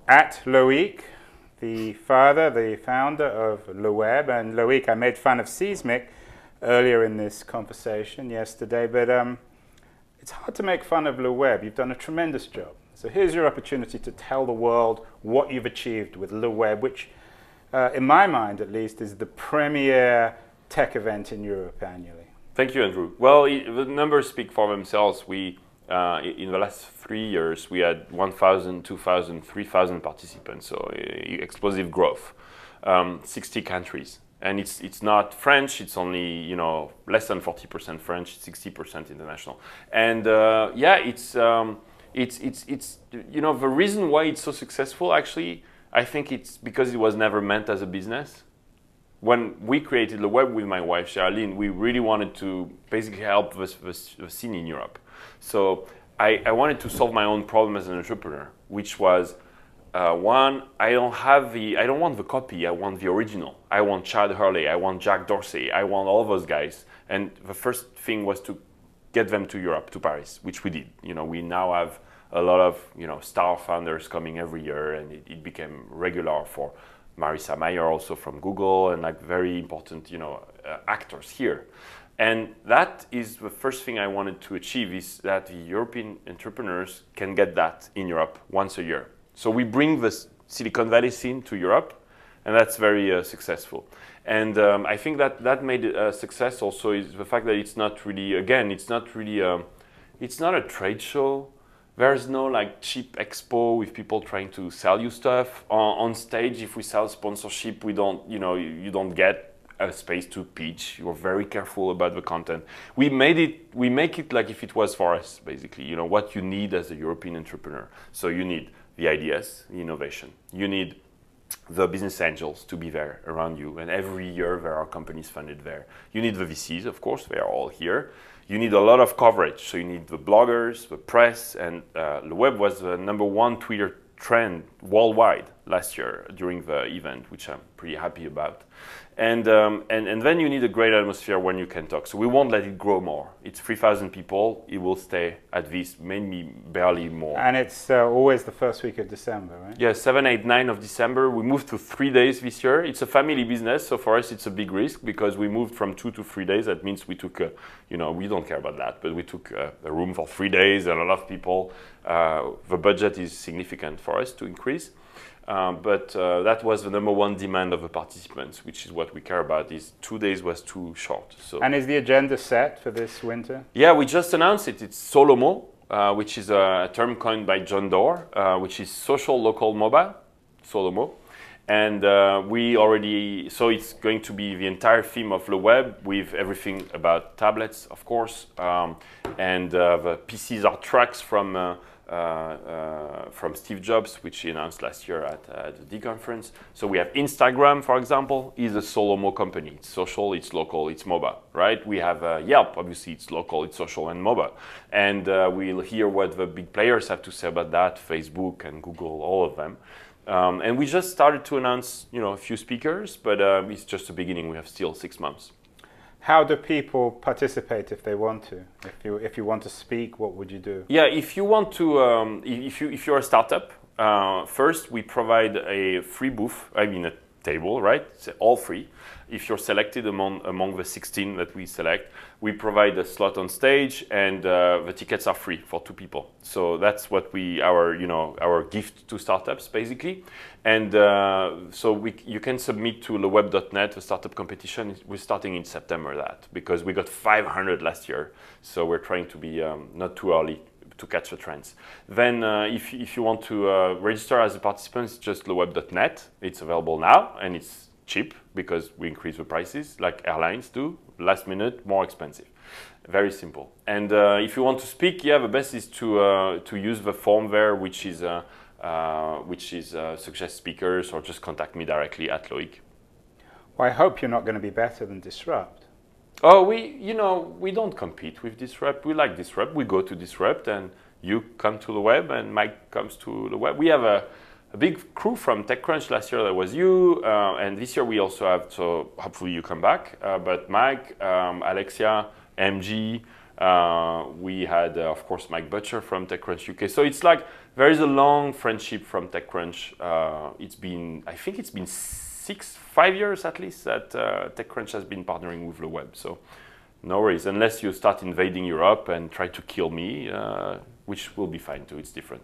at Loic, the founder of Le Web. And Loic, I made fun of Seesmic earlier in this conversation yesterday, but it's hard to make fun of Le Web. You've done a tremendous job. So here's your opportunity to tell the world what you've achieved with Le Web, which, in my mind at least, is the premier tech event in Europe annually. Thank you, Andrew. Well, the numbers speak for themselves. We, in the last 3 years, we had 1,000, 2,000, 3,000 participants, so explosive growth. 60 countries. And it's not French, it's only, less than 40% French, 60% international. And it's the reason why it's so successful, actually, I think it's because it was never meant as a business. When we created the web with my wife, Charlene, we really wanted to basically help the scene in Europe. So I wanted to solve my own problem as an entrepreneur, which was, one, I don't want the copy, I want the original. I want Chad Hurley, I want Jack Dorsey, I want all those guys. And the first thing was to get them to Europe, to Paris, which we did. We now have a lot of star founders coming every year, and it became regular for Marissa Mayer also from Google, and very important actors here. And that is the first thing I wanted to achieve, is that the European entrepreneurs can get that in Europe once a year. So we bring the Silicon Valley scene to Europe, and that's very successful. And I think that made it a success also is the fact that it's not really, it's not a trade show. There's no cheap expo with people trying to sell you stuff. On stage, if we sell sponsorship, we don't, you don't get a space to pitch. You're very careful about the content. We make it like if it was for us, basically. What you need as a European entrepreneur. So you need the ideas, the innovation. You need the business angels to be there around you, and every year there are companies funded there. You need the VCs, of course, they are all here. You need a lot of coverage, so you need the bloggers, the press, and the web was the #1 Twitter trend worldwide last year during the event, which I'm pretty happy about. And then you need a great atmosphere when you can talk. So we won't let it grow more. It's 3,000 people. It will stay at this, maybe barely more. And it's always the first week of December, right? Yeah, 7, 8, 9 of December. We moved to 3 days this year. It's a family business, so for us it's a big risk because we moved from 2 to 3 days. That means we took, we don't care about that, but we took a room for 3 days and a lot of people. The budget is significant for us to increase. But that was the #1 demand of the participants, which is what we care about, is 2 days was too short. So. And is the agenda set for this winter? Yeah, we just announced it. It's Solomo, which is a term coined by John Doerr, which is social, local, mobile, Solomo. And so it's going to be the entire theme of the web with everything about tablets, of course. And the PCs are trucks from Steve Jobs, which he announced last year at the D conference. So we have Instagram, for example, is a Solomo company. It's social, it's local, it's mobile, right? We have Yelp, obviously it's local, it's social and mobile. And we'll hear what the big players have to say about that, Facebook and Google, all of them. And we just started to announce, a few speakers, but it's just the beginning. We have still 6 months. How do people participate if they want to? If you want to speak, what would you do? Yeah, if you want to, if you're a startup, first we provide a free booth. A table, right? It's all free. If you're selected among the 16 that we select, we provide a slot on stage, and the tickets are free for 2 people. So that's what our gift to startups, basically. And you can submit to leweb.net, the startup competition. We're starting in September because we got 500 last year. So we're trying to be not too early to catch the trends. Then if you want to register as a participant, it's just leweb.net. It's available now, and it's cheap because we increase the prices like airlines do. Last minute, more expensive. Very simple. And if you want to speak, the best is to use the form there, which is suggest speakers, or just contact me directly at Loic. Well, I hope you're not going to be better than Disrupt. Oh, we don't compete with Disrupt. We like Disrupt. We go to Disrupt, and you come to the web, and Mike comes to the web. We have a big crew from TechCrunch last year. That was you, and this year we also have. So hopefully you come back. But Mike, Alexia, MG, We had, of course, Mike Butcher from TechCrunch UK. So it's like there is a long friendship from TechCrunch. I think it's been 5 years at least that TechCrunch has been partnering with the web. So no worries, unless you start invading Europe and try to kill me, which will be fine too. It's different.